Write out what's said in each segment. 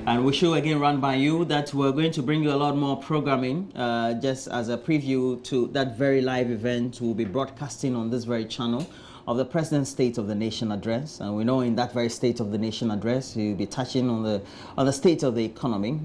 And we should again run by you that we're going to bring you a lot more programming just as a preview to that very live event we'll be broadcasting on this very channel of the President's State of the Nation address. And we know in that very State of the Nation address he'll be touching on the state of the economy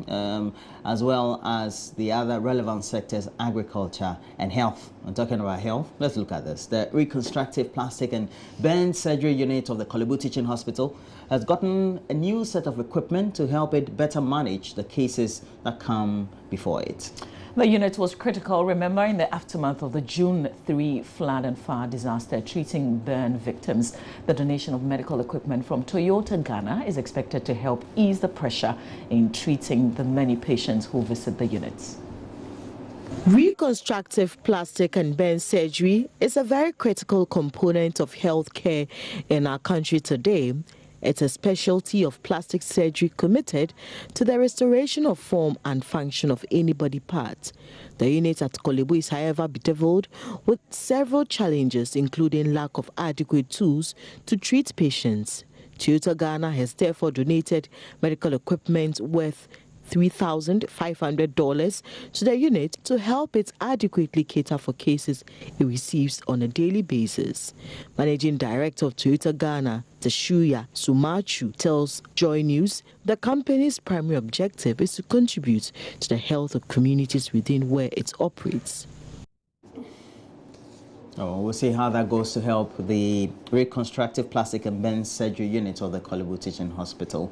as well as the other relevant sectors, agriculture and health. I'm talking about health. Let's look at this. The reconstructive plastic and burn surgery unit of the Kolebu Teaching Hospital has gotten a new set of equipment to help it better manage the cases that come before it. The unit was critical, remember, in the aftermath of the June 3 flood and fire disaster treating burn victims. The donation of medical equipment from Toyota Ghana is expected to help ease the pressure in treating the many patients who visit the units. Reconstructive plastic and burn surgery is a very critical component of healthcare in our country today. It's a specialty of plastic surgery committed to the restoration of form and function of any body part. The unit at Kolebu is, however, bedeviled with several challenges, including lack of adequate tools to treat patients. Toyota Ghana has therefore donated medical equipment worth $3,500 to the unit to help it adequately cater for cases it receives on a daily basis. Managing Director of Toyota Ghana, Teshuya Sumachu, tells Joy News the company's primary objective is to contribute to the health of communities within where it operates. We'll see how that goes to help the reconstructive plastic and burn surgery unit of the Kolebu Teaching Hospital.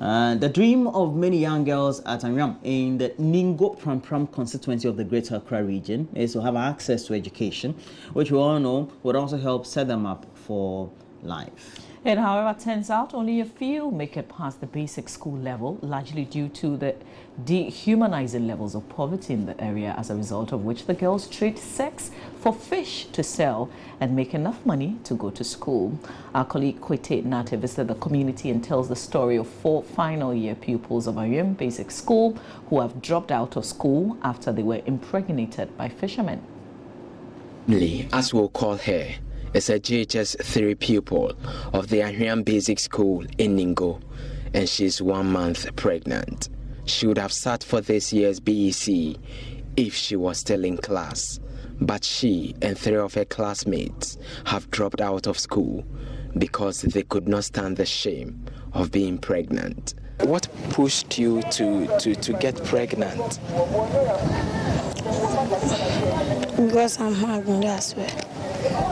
The dream of many young girls at Anyam in the Ningo Pram constituency of the Greater Accra region is to have access to education, which we all know would also help set them up for life. It, however, turns out only a few make it past the basic school level, largely due to the dehumanizing levels of poverty in the area, as a result of which the girls trade sex for fish to sell and make enough money to go to school. Our colleague Kwete Nate visited the community and tells the story of 4 final year pupils of Ayem Basic School who have dropped out of school after they were impregnated by fishermen. As we'll call her, is a GHS 3 pupil of the Ayem Basic School in Ningo, and she's 1 month pregnant. She would have sat for this year's BEC if she was still in class, but she and 3 of her classmates have dropped out of school because they could not stand the shame of being pregnant. What pushed you to get pregnant? Because I'm hungry, that's why.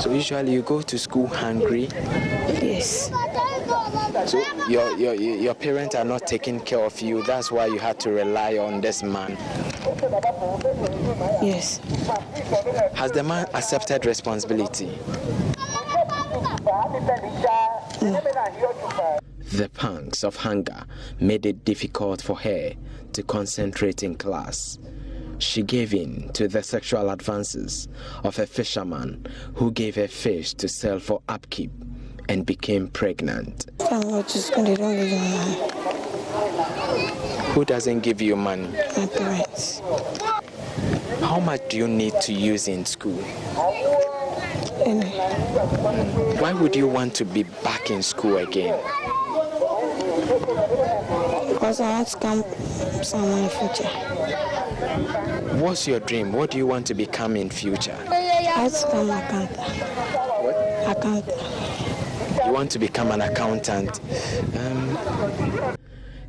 So usually you go to school hungry? Yes. So your parents are not taking care of you, that's why you had to rely on this man? Yes. Has the man accepted responsibility? The pangs of hunger made it difficult for her to concentrate in class. She gave in to the sexual advances of a fisherman who gave her fish to sell for upkeep and became pregnant. Who doesn't give you money? My parents. How much do you need to use in school? Why would you want to be back in school again? Because I want to come somewhere in the future. What's your dream? What do you want to become in future? I want to become an accountant. What? Accountant. You want to become an accountant?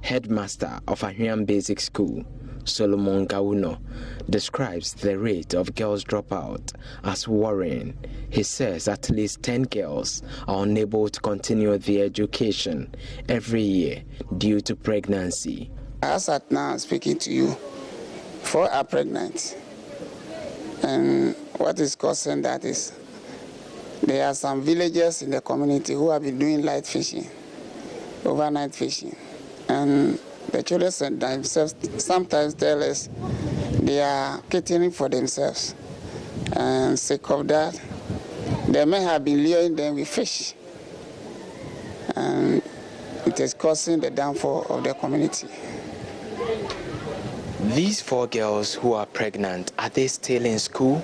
Headmaster of Ayem Basic School, Solomon Gauno, describes the rate of girls dropout as worrying. He says at least 10 girls are unable to continue their education every year due to pregnancy. As at now, speaking to you, 4 are pregnant. And what is causing that is there are some villagers in the community who have been doing light fishing, overnight fishing. And the children themselves sometimes tell us they are catering for themselves. And sake of that, they may have been luring them with fish. And it is causing the downfall of the community. These 4 girls who are pregnant, are they still in school?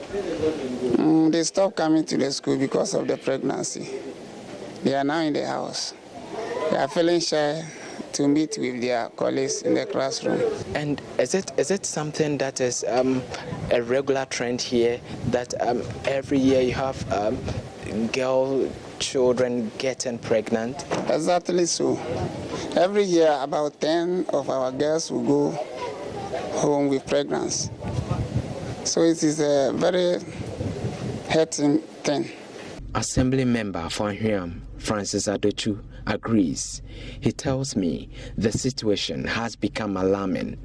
They stopped coming to the school because of the pregnancy. They are now in the house. They are feeling shy to meet with their colleagues in the classroom. And is it something that is a regular trend here, that every year you have children getting pregnant? Exactly so. Every year about 10 of our girls will go home with pregnancy. So it is a very hurting thing. Assembly member for Ahweam, Francis Adochu, agrees. He tells me the situation has become alarming.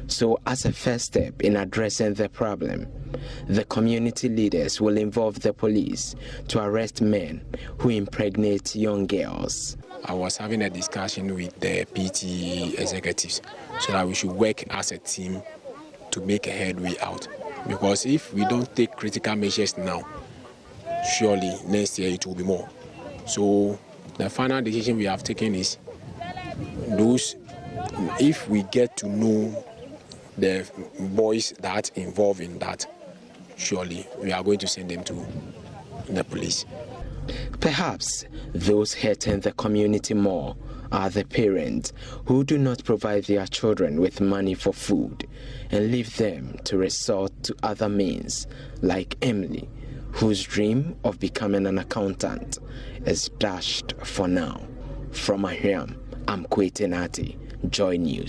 So as a first step in addressing the problem, the community leaders will involve the police to arrest men who impregnate young girls. I was having a discussion with the PT executives so that we should work as a team to make a headway out. Because if we don't take critical measures now, surely next year it will be more. So the final decision we have taken is if we get to know the boys that involved in that, surely we are going to send them to the police. Perhaps those hurting the community more are the parents who do not provide their children with money for food and leave them to resort to other means, like Emily, whose dream of becoming an accountant is dashed for now. From Ahweam, I'm Kwete Joy News.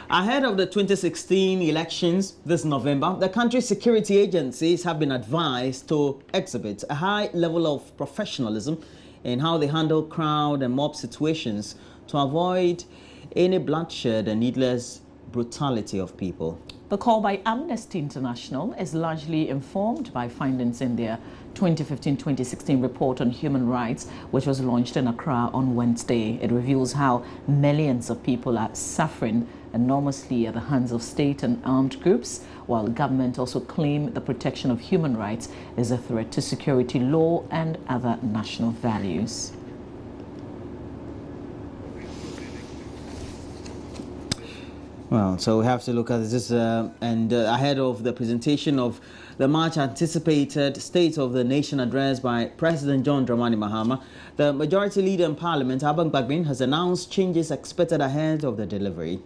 Ahead of the 2016 elections this November, the country's security agencies have been advised to exhibit a high level of professionalism in how they handle crowd and mob situations to avoid any bloodshed and needless brutality of people. The call by Amnesty International is largely informed by findings in their 2015-2016 report on human rights, which was launched in Accra on Wednesday. It reveals how millions of people are suffering enormously at the hands of state and armed groups, while the government also claim the protection of human rights is a threat to security law and other national values. Well, so we have to look at this ahead of the presentation of the much anticipated State of the Nation address by President John Dramani Mahama. The Majority Leader in Parliament, Abang Bagbin, has announced changes expected ahead of the delivery.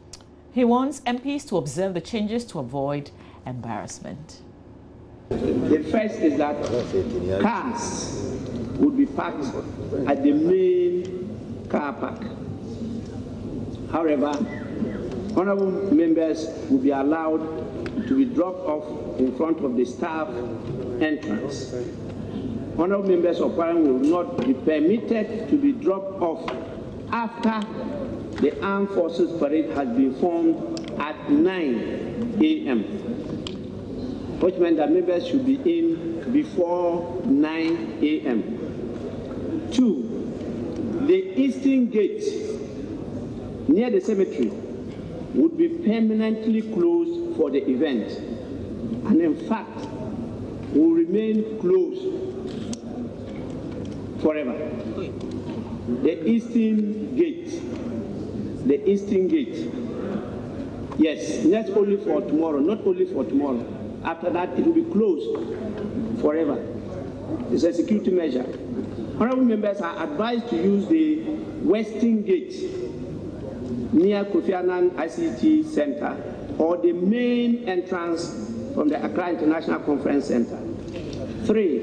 He wants MPs to observe the changes to avoid embarrassment. The first is that cars would be parked at the main car park. However, honorable members will be allowed to be dropped off in front of the staff entrance. Honorable members of Parliament will not be permitted to be dropped off after the Armed Forces Parade has been formed at 9 a.m., which means that members should be in before 9 a.m. 2, the eastern gate near the cemetery would be permanently closed for the event, and in fact will remain closed forever. The eastern gate, yes, not only for tomorrow, after that it will be closed forever. It's a security measure. Honorable members are advised to use the western gate near Kofi Annan ICT Center or the main entrance from the Accra International Conference Center. 3,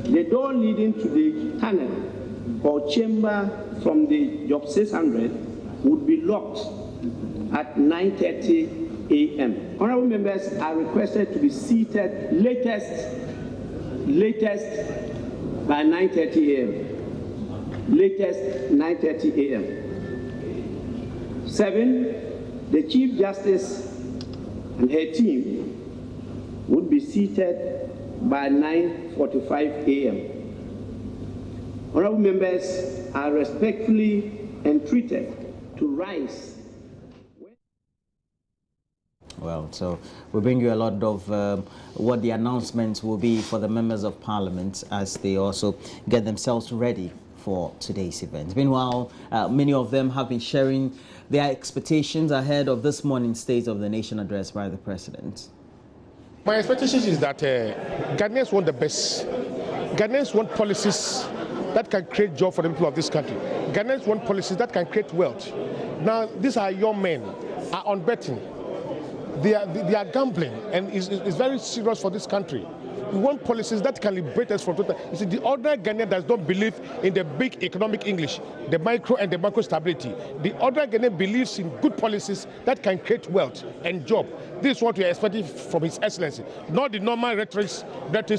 the door leading to the tunnel or chamber from the Job 600 would be locked at 9:30 a.m. Honorable members are requested to be seated latest by 9:30 a.m. Latest 9:30 a.m. 7, the Chief Justice and her team would be seated by 9:45 a.m. Honorable members are respectfully entreated to rise. Well, so we bring you a lot of what the announcements will be for the members of Parliament as they also get themselves ready for today's event. Meanwhile, many of them have been sharing their expectations ahead of this morning's State of the Nation address by the President. My expectation is that Ghanaians want the best. Ghanaians want policies that can create jobs for the people of this country. Ghanaians want policies that can create wealth. Now, these are young men, are on betting. They are gambling, and it's very serious for this country. We want policies that can liberate us from total. You see, the ordinary Ghanaian does not believe in the big economic English, the micro and the macro stability. The ordinary Ghanaian believes in good policies that can create wealth and job. This is what we are expecting from His Excellency. Not the normal rhetoric,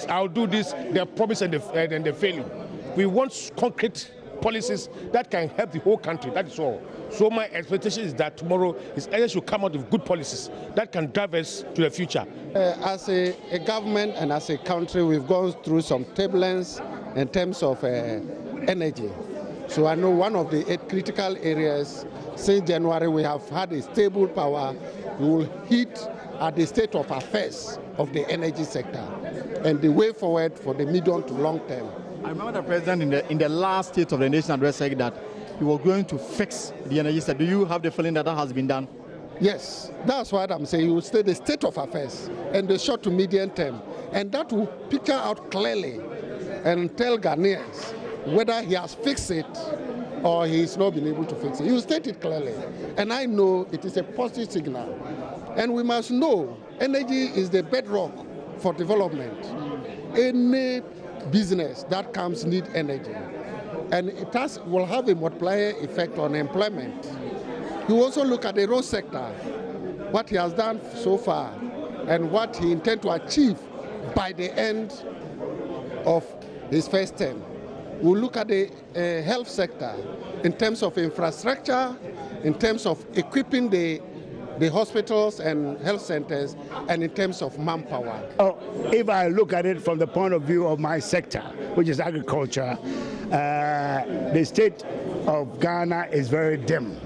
I'll do this, their promise and the failing. We want concrete policies that can help the whole country, that is all. So my expectation is that tomorrow His Excellency should come out with good policies that can drive us to the future. As a government and as a country, we've gone through some turbulence in terms of energy. So I know one of the 8 critical areas, since January we have had a stable power. We will hit at the state of affairs of the energy sector and the way forward for the medium to long term. I remember the President in the last State of the Nation address said that he was going to fix the energy sector. Do you have the feeling that that has been done? Yes, that's what I'm saying. You will stay the state of affairs and the short to medium term. And that will picture out clearly and tell Ghanaians whether he has fixed it or he's not been able to fix it. You state it clearly. And I know it is a positive signal. And we must know energy is the bedrock for development. Any business that comes need energy. And it will have a multiplier effect on employment. You also look at the road sector, what he has done so far and what he intends to achieve by the end of his first term. We'll look at the health sector in terms of infrastructure, in terms of equipping the hospitals and health centers, and in terms of manpower. If I look at it from the point of view of my sector, which is agriculture, the state of Ghana is very dim.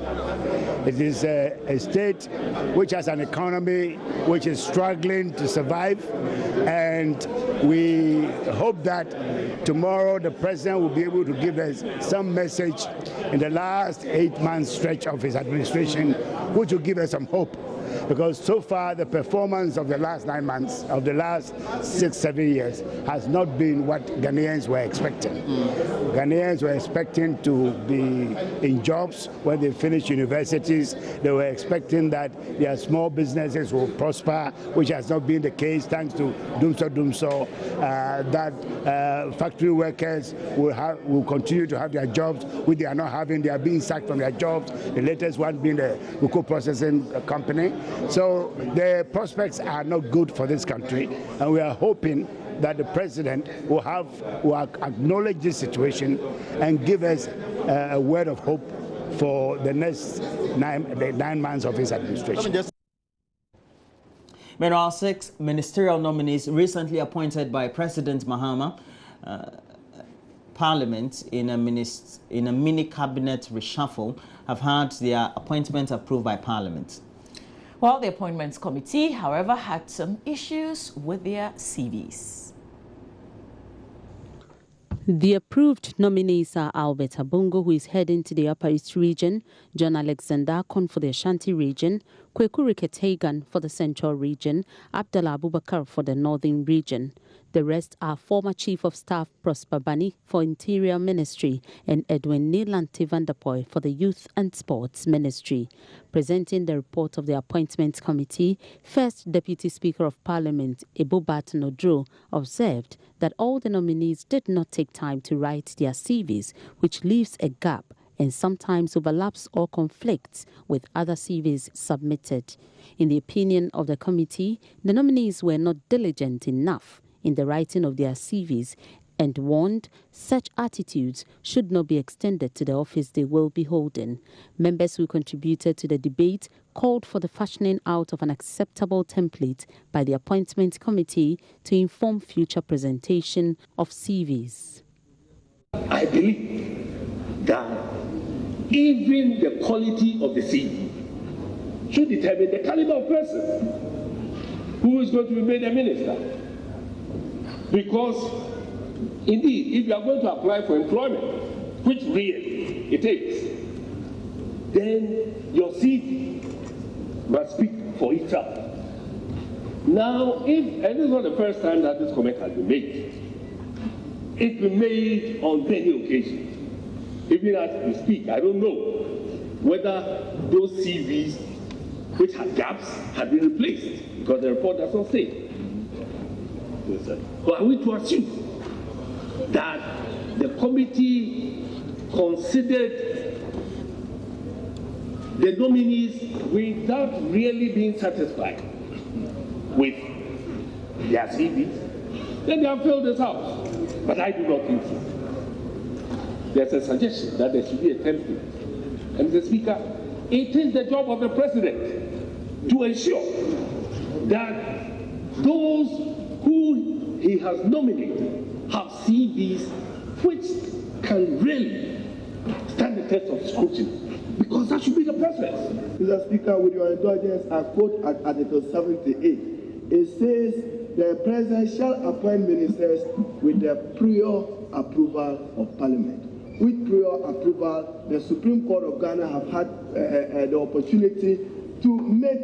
It is a state which has an economy which is struggling to survive, and we hope that tomorrow the President will be able to give us some message in the last 8-month stretch of his administration, which will give us some hope. Because so far the performance of the last 9 months, of the last 6-7 years, has not been what Ghanaians were expecting. Ghanaians were expecting to be in jobs when they finish universities. They were expecting that their small businesses will prosper, which has not been the case thanks to Dumso, that factory workers will continue to have their jobs, which they are not having. They are being sacked from their jobs, the latest one being the cocoa processing company. So the prospects are not good for this country, and we are hoping that the President will acknowledge this situation and give us a word of hope for the next 9 months of his administration. Meanwhile, 6 ministerial nominees recently appointed by President Mahama, Parliament in a mini cabinet reshuffle, have had their appointments approved by Parliament. Well, the Appointments Committee, however, had some issues with their CVs. The approved nominees are Albert Abongo, who is heading to the Upper East region, John Alexander Akon for the Ashanti region, Kweku Riketegan for the Central region, Abdallah Abubakar for the Northern region. The rest are former Chief of Staff Prosper Bani for Interior Ministry and Edwin Nilanti Vanderpoy for the Youth and Sports Ministry. Presenting the report of the Appointments Committee, First Deputy Speaker of Parliament, Ebobat Nodro, observed that all the nominees did not take time to write their CVs, which leaves a gap and sometimes overlaps or conflicts with other CVs submitted. In the opinion of the committee, the nominees were not diligent enough in the writing of their CVs and warned such attitudes should not be extended to the office they will be holding. Members who contributed to the debate called for the fashioning out of an acceptable template by the Appointment Committee to inform future presentation of CVs. I believe that even the quality of the CV should determine the caliber of person who is going to be made a minister. Because, indeed, if you are going to apply for employment, which really it is, then your CV must speak for itself. Now, and this is not the first time that this comment has been made, It's been made on many occasions. Even as we speak, I don't know whether those CVs which had gaps have been replaced, because the report does not say. But are we to assume that the committee considered the nominees without really being satisfied with their CVs? Then they have failed this house. But I do not think so. There's a suggestion that there should be a template. And Mr. Speaker, it is the job of the President to ensure that those who he has nominated have CVs which can really stand the test of scrutiny, because that should be the process. Mr. Speaker, with your indulgence, I quote at Article 78. It says, the President shall appoint ministers with the prior approval of Parliament. With prior approval, the Supreme Court of Ghana have had the opportunity to make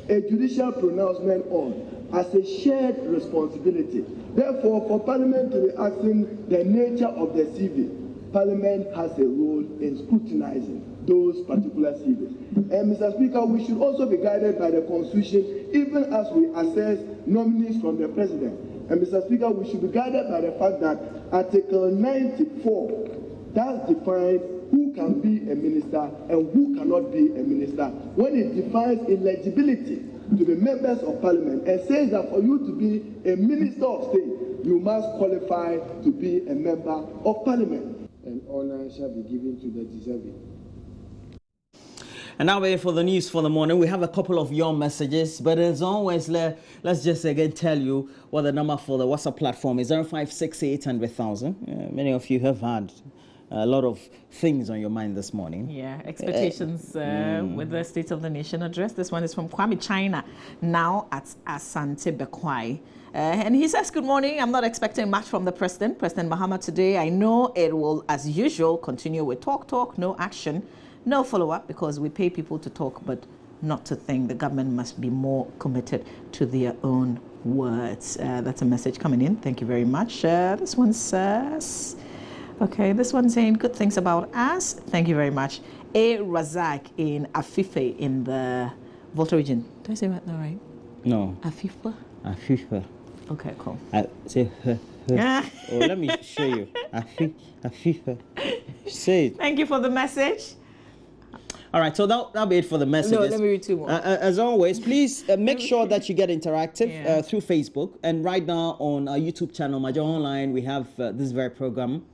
a judicial pronouncement on as a shared responsibility. Therefore, for Parliament to be asking the nature of the CV, Parliament has a role in scrutinizing those particular CVs. And Mr. Speaker, we should also be guided by the Constitution, even as we assess nominees from the President. And Mr. Speaker, we should be guided by the fact that Article 94 does define who can be a minister and who cannot be a minister, when it defines eligibility to be members of Parliament and says that for you to be a minister of state, you must qualify to be a member of Parliament. And honor shall be given to the deserving. And now we're for the news for the morning. We have a couple of your messages, but as always, let's just again tell you what the number for the WhatsApp platform is: 0568 100,000. Many of you have had a lot of things on your mind this morning. Yeah, expectations with the State of the Nation address. This one is from Kwame China, now at Asante Bekwai. And he says, good morning. I'm not expecting much from the President, President Mahama, today. I know it will, as usual, continue with talk, no action, no follow-up, because we pay people to talk, but not to think. The government must be more committed to their own words. That's a message coming in. Thank you very much. This one says... Okay, this one saying good things about us. Thank you very much. A. Razak in Afife in the Volta region. Did I say that right? No. Afife? Afife. Okay, cool. Say oh, let me show you. Afife. Say it. Thank you for the message. All right, so that'll be it for the messages. No, let me read two more. As always, please make sure that you get interactive through Facebook. And right now on our YouTube channel, Major Online, we have this very program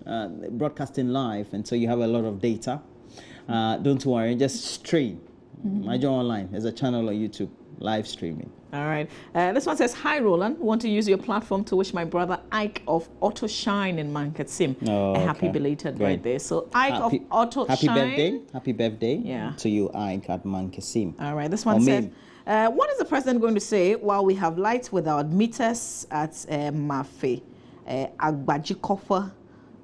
broadcasting live. And so you have a lot of data. Don't worry, just stream. Major Online. There's a channel on YouTube, live streaming. All right. This one says, hi, Roland. Want to use your platform to wish my brother Ike of Auto Shine in Mankasim a happy belated birthday. So Ike of Auto Shine. Happy birthday to you, Ike at Mankasim. All right. This one says, what is the President going to say while we have lights without meters at Mafe, Agbajikofa,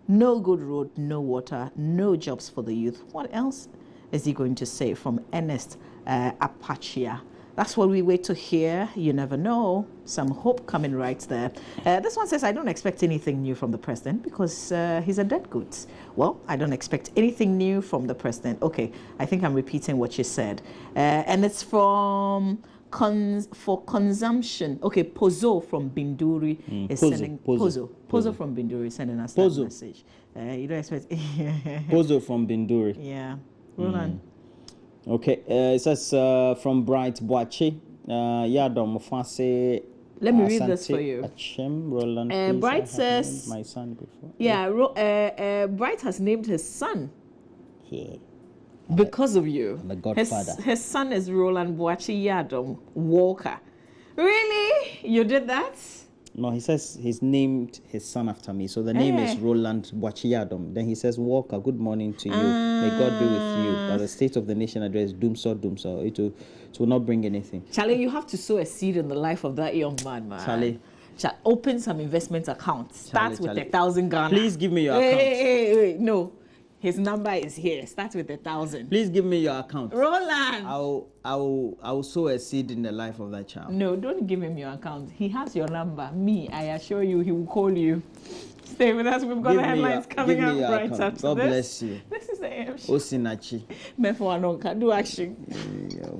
no good road, no water, no jobs for the youth? What else is he going to say? From Ernest Apachia. That's what we wait to hear. You never know. Some hope coming right there. This one says, I don't expect anything new from the President because he's a dead goods. Well, I don't expect anything new from the President. Okay, I think I'm repeating what you said. And it's from for consumption. Okay, Pozo from Binduri is sending... Pozo from Binduri is sending us that message. You don't expect... Pozo from Binduri. Yeah. Roland. Okay, it says from Bright Boache, Yadom Fase. Let me read this for you. Roland, Bright says, my son before. Yeah, Bright has named his son. Yeah. Because of you. The godfather. His son is Roland Boache Yadom Walker. Really? You did that? No, he says he's named his son after me. So the name is Roland Boachiyadom. Then he says, Walker, good morning to you. May God be with you. But the State of the Nation address, Doomsaw. It will not bring anything. Charlie, you have to sow a seed in the life of that young man, man. Charlie. Open some investment accounts. Start with 1,000 Ghana. Please give me your account. Wait. No. His number is here. Start with 1,000. Please give me your account. Roland. I will sow a seed in the life of that child. No, don't give him your account. He has your number. Me, I assure you, he will call you. Stay with us. We've got the headlines coming up right after this. God bless you. This is the AM show. Osinachi. Mefo Anonka, do action. Yeah,